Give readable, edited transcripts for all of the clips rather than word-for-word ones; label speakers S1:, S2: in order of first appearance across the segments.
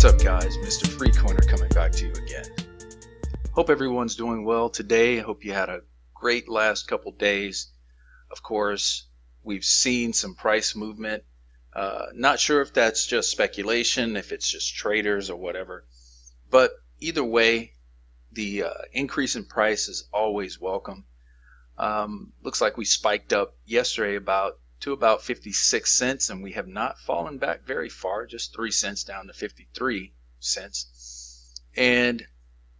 S1: What's up, guys? Mr. Free Coiner coming back to you again. Hope everyone's doing well today. I hope you had a great last couple days. Of course, we've seen some price movement. Not sure if that's just speculation, if it's just traders or whatever. But either way, the increase in price is always welcome. Looks like we spiked up yesterday to about 56 cents, and we have not fallen back very far, just 3 cents down to 53 cents. And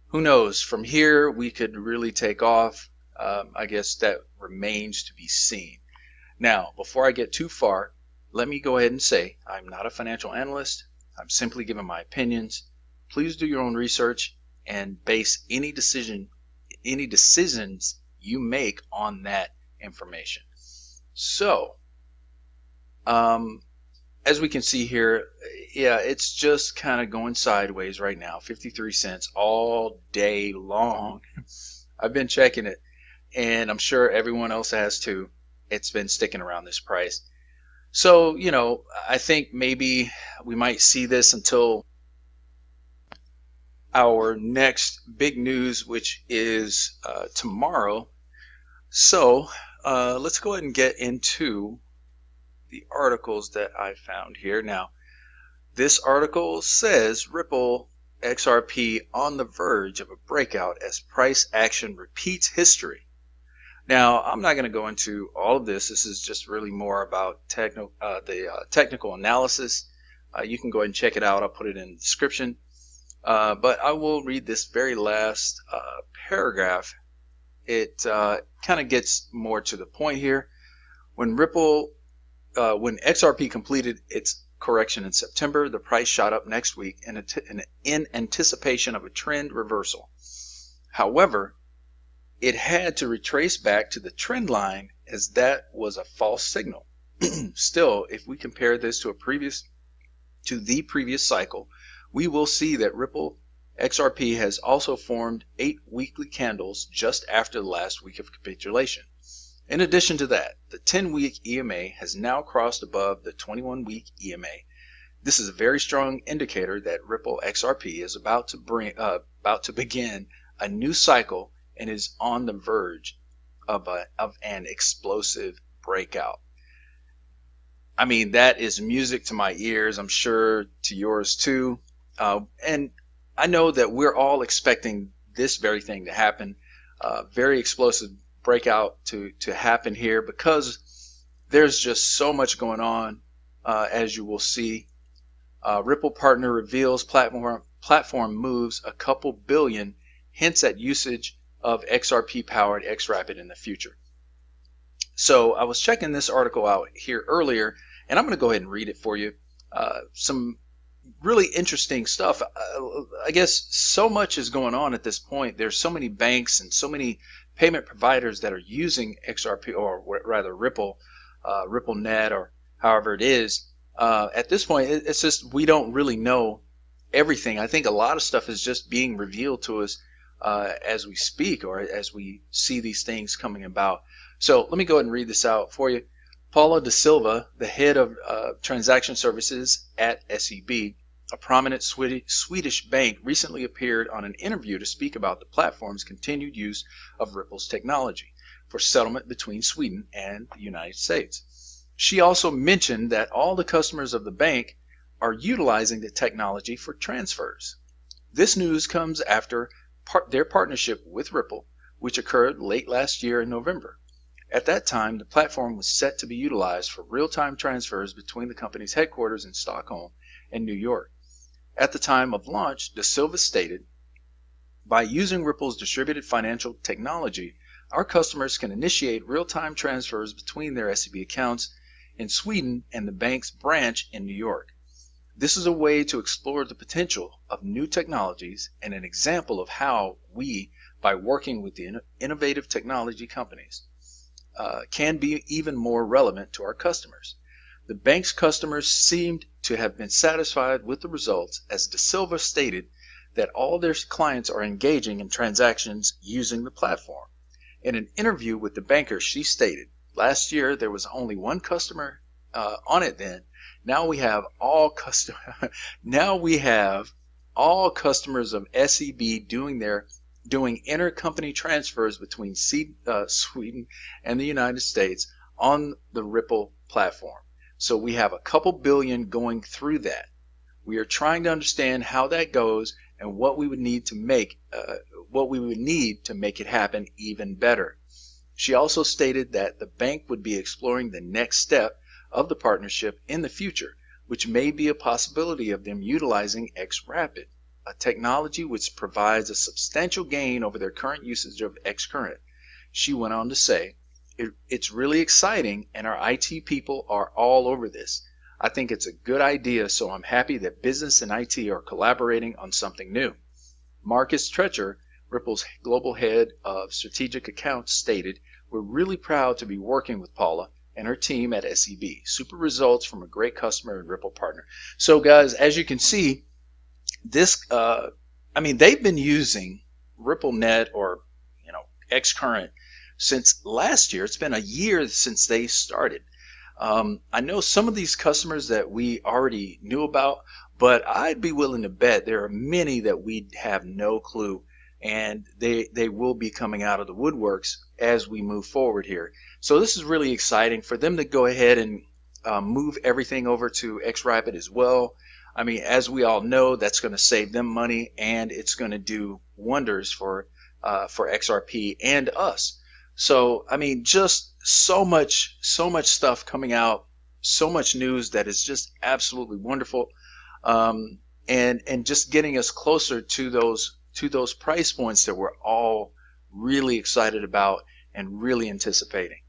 S1: who knows, from here we could really take off. I guess that remains to be seen. Now, before I get too far, let me go ahead and say I'm not a financial analyst. I'm simply giving my opinions. Please do your own research and base any decisions you make on that information. So, as we can see here, yeah, it's just kind of going sideways right now. 53 cents all day long. I've been checking it, and I'm sure everyone else has too. It's been sticking around this price. So, I think maybe we might see this until our next big news, which is tomorrow. So, let's go ahead and get into the articles that I found here. Now, this article says Ripple XRP on the verge of a breakout as price action repeats history. Now, I'm not going to go into all of this. This is just really more about the technical analysis. You can go ahead and check it out. I'll put it in the description. But I will read this very last paragraph. It kind of gets more to the point here. When XRP completed its correction in September, the price shot up next week in anticipation of a trend reversal. However, it had to retrace back to the trend line as that was a false signal. Still, if we compare this to the previous cycle, we will see that Ripple XRP has also formed 8 weekly candles just after the last week of capitulation. In addition to that, the 10-week EMA has now crossed above the 21-week EMA. This is a very strong indicator that Ripple XRP is about to begin a new cycle and is on the verge of an explosive breakout. I mean, that is music to my ears. I'm sure to yours too. And I know that we're all expecting this very thing to happen. Very explosive breakout to happen here because there's just so much going on, as you will see. Ripple partner reveals platform moves a couple billion, hints at usage of XRP powered XRapid in the future. So I was checking this article out here earlier, and I'm going to go ahead and read it for you. Some really interesting stuff. I guess so much is going on at this point. There's so many banks and so many payment providers that are using XRP, or rather Ripple, RippleNet, or however it is. At this point, it's just we don't really know everything. I think a lot of stuff is just being revealed to us as we speak, or as we see these things coming about. So let me go ahead and read this out for you. Paula da Silva, the head of transaction services at SEB, a prominent Swedish bank, recently appeared on an interview to speak about the platform's continued use of Ripple's technology for settlement between Sweden and the United States. She also mentioned that all the customers of the bank are utilizing the technology for transfers. This news comes after their partnership with Ripple, which occurred late last year in November. At that time, the platform was set to be utilized for real-time transfers between the company's headquarters in Stockholm and New York. At the time of launch, Da Silva stated, "By using Ripple's distributed financial technology, our customers can initiate real-time transfers between their SEB accounts in Sweden and the bank's branch in New York. This is a way to explore the potential of new technologies and an example of how we, by working with the innovative technology companies, can be even more relevant to our customers." The bank's customers seemed to have been satisfied with the results, as Da Silva stated that all their clients are engaging in transactions using the platform. In an interview with the banker, she stated, "Last year there was only one customer on it, then now we have all now we have all customers of SEB doing intercompany transfers between Sweden and the United States on the Ripple platform. So we have a couple billion going through that. We are trying to understand how that goes and what we would need to make it happen even better. She also stated that the bank would be exploring the next step of the partnership in the future, which may be a possibility of them utilizing XRapid, a technology which provides a substantial gain over their current usage of Xcurrent. She went on to say, it's really exciting and our IT people are all over this. I think it's a good idea, so I'm happy that business and IT are collaborating on something new. Marcus Treacher, Ripple's global head of strategic accounts, stated, we're really proud to be working with Paula and her team at SEB. Super results from a great customer and Ripple partner. So guys, as you can see, this, they've been using RippleNet or, Xcurrent since last year. It's been a year since they started. I know some of these customers that we already knew about, but I'd be willing to bet there are many that we have no clue, and they will be coming out of the woodworks as we move forward here. So this is really exciting for them to go ahead and move everything over to XRapid as well. I mean, as we all know, that's going to save them money, and it's going to do wonders for XRP and us. So, I mean, just so much stuff coming out, so much news that is just absolutely wonderful, and just getting us closer to those price points that we're all really excited about and really anticipating.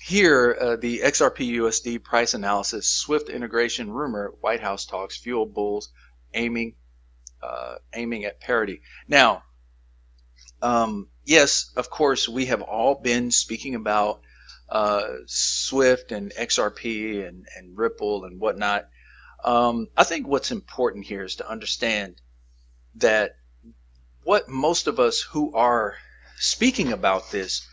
S1: Here, the XRP USD price analysis, Swift integration rumor, White House talks, fuel bulls aiming at parity. Now, yes, of course, we have all been speaking about Swift and XRP and Ripple and whatnot. I think what's important here is to understand that what most of us who are speaking about this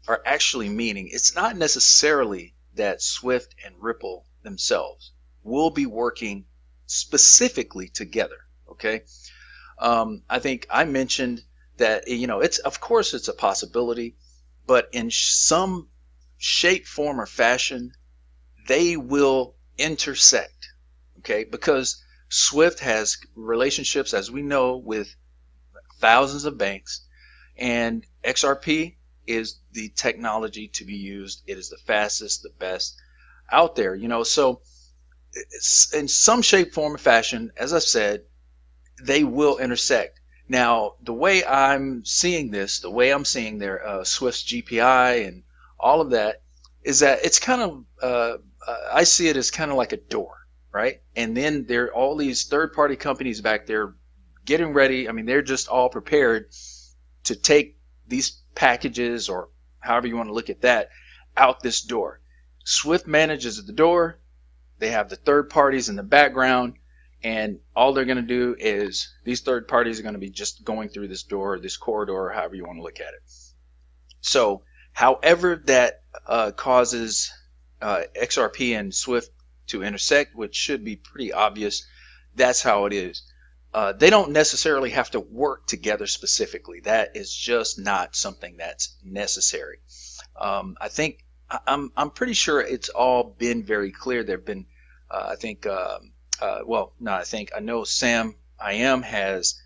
S1: are actually meaning. It's not necessarily that Swift and Ripple themselves will be working specifically together. Okay, I think I mentioned that it's, of course, it's a possibility, but in some shape, form, or fashion, they will intersect. Okay, because Swift has relationships, as we know, with thousands of banks, and XRP is the technology to be used. It is the fastest, the best out there, so in some shape, form, or fashion, as I said, they will intersect. Now, the way I'm seeing this, the way I'm seeing their Swift's GPI and all of that, is that it's kind of, I see it as kind of like a door, right? And then there are all these third-party companies back there getting ready. I mean, they're just all prepared to take these packages, or however you want to look at that, out this door. Swift manages the door. They have the third parties in the background, and all they're going to do is these third parties are going to be just going through this door, this corridor, however you want to look at it. So however that causes XRP and Swift to intersect, which should be pretty obvious, that's how it is. They don't necessarily have to work together specifically. That is just not something that's necessary. I think I'm pretty sure it's all been very clear. There've been, I know Sam IM has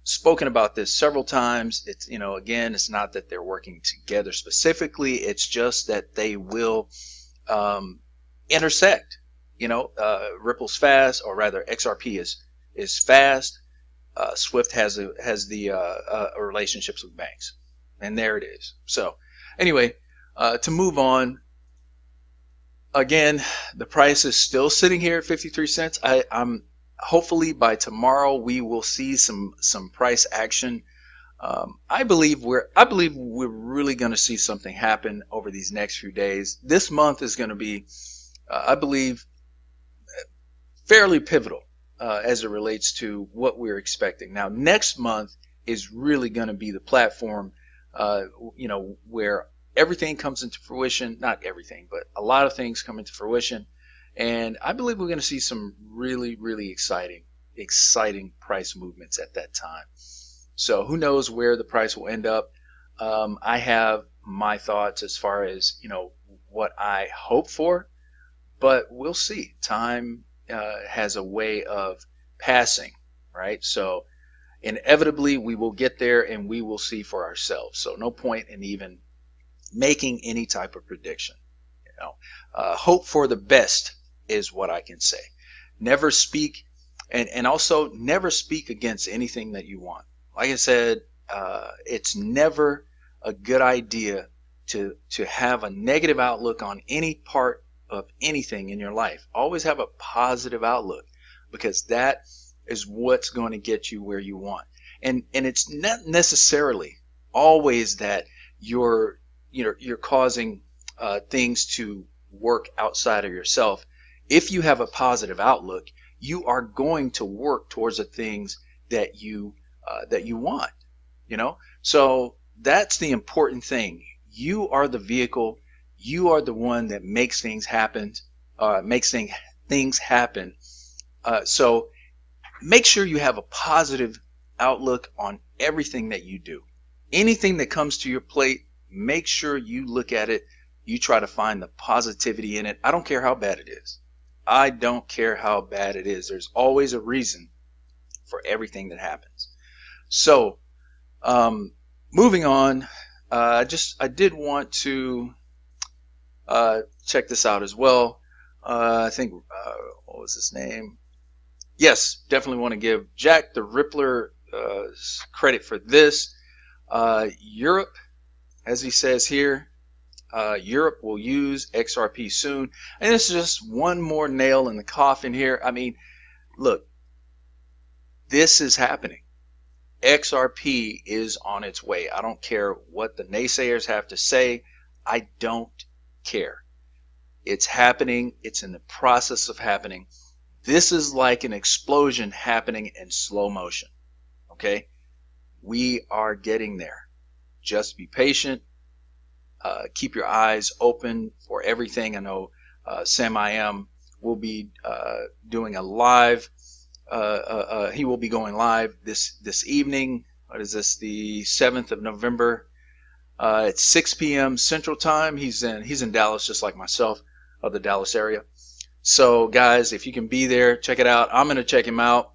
S1: spoken about this several times. It's, again, it's not that they're working together specifically. It's just that they will intersect. Ripple's fast, or rather XRP is fast. Swift has the relationships with banks, and there it is. So anyway, to move on, again, the price is still sitting here at 53 cents. I'm hopefully by tomorrow we will see some price action. I believe we're really going to see something happen over these next few days. This month is going to be, I believe, fairly pivotal as it relates to what we're expecting. Now, next month is really going to be the platform, where everything comes into fruition. Not everything, but a lot of things come into fruition. And I believe we're going to see some really, really exciting price movements at that time. So who knows where the price will end up. I have my thoughts as far as, what I hope for, but we'll see. Time has a way of passing, right? So inevitably we will get there and we will see for ourselves. So no point in even making any type of prediction. Hope for the best is what I can say. Never speak, and also never speak against anything that you want. Like I said, it's never a good idea to have a negative outlook on any part of anything in your life. Always have a positive outlook, because that is what's going to get you where you want. And it's not necessarily always that you're causing things to work outside of yourself. If you have a positive outlook, you are going to work towards the things that you want. So that's the important thing. You are the vehicle. You are the one that makes things happen. So make sure you have a positive outlook on everything that you do. Anything that comes to your plate, make sure you look at it. You try to find the positivity in it. I don't care how bad it is. I don't care how bad it is. There's always a reason for everything that happens. So, moving on, I did want to check this out as well. I think, what was his name? Yes, definitely want to give Jack the Rippler credit for this. Europe, as he says here, Europe will use XRP soon. And this is just one more nail in the coffin here. I mean, look, this is happening. XRP is on its way. I don't care what the naysayers have to say. I don't care. It's happening. It's in the process of happening. This is like an explosion happening in slow motion. Okay? We are getting there. Just be patient. Keep your eyes open for everything. I know Sam I Am will be doing a live. He will be going live this evening. What is this? The 7th of November. At 6 p.m. Central Time. He's in Dallas, just like myself, of the Dallas area. So guys, if you can be there, check it out. I'm gonna check him out.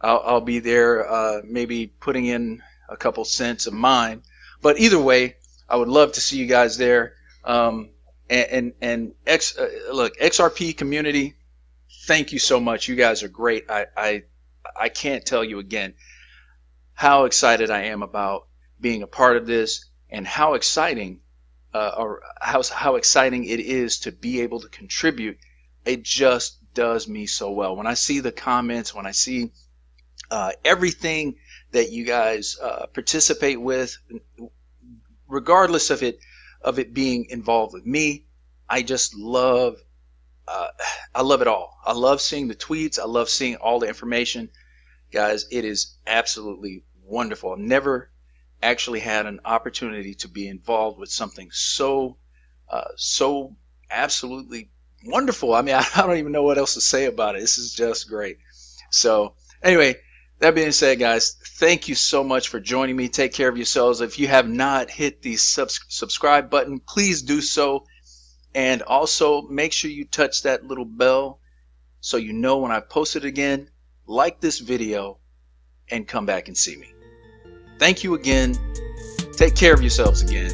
S1: I'll be there, maybe putting in a couple cents of mine. But either way, I would love to see you guys there. Look, XRP community, thank you so much. You guys are great. I can't tell you again how excited I am about being a part of this, and how exciting how exciting it is to be able to contribute. It just does me so well when I see the comments, when I see everything that you guys participate with, regardless of it being involved with me. I just love I love it all. I love seeing the tweets. I love seeing all the information. Guys, it is absolutely wonderful. I've never actually had an opportunity to be involved with something so absolutely wonderful. I mean, I don't even know what else to say about it. This is just great. So anyway, that being said, guys, thank you so much for joining me. Take care of yourselves. If you have not hit the subscribe button, please do so. And also make sure you touch that little bell so you know when I post it again. Like this video and come back and see me. Thank you again. Take care of yourselves again.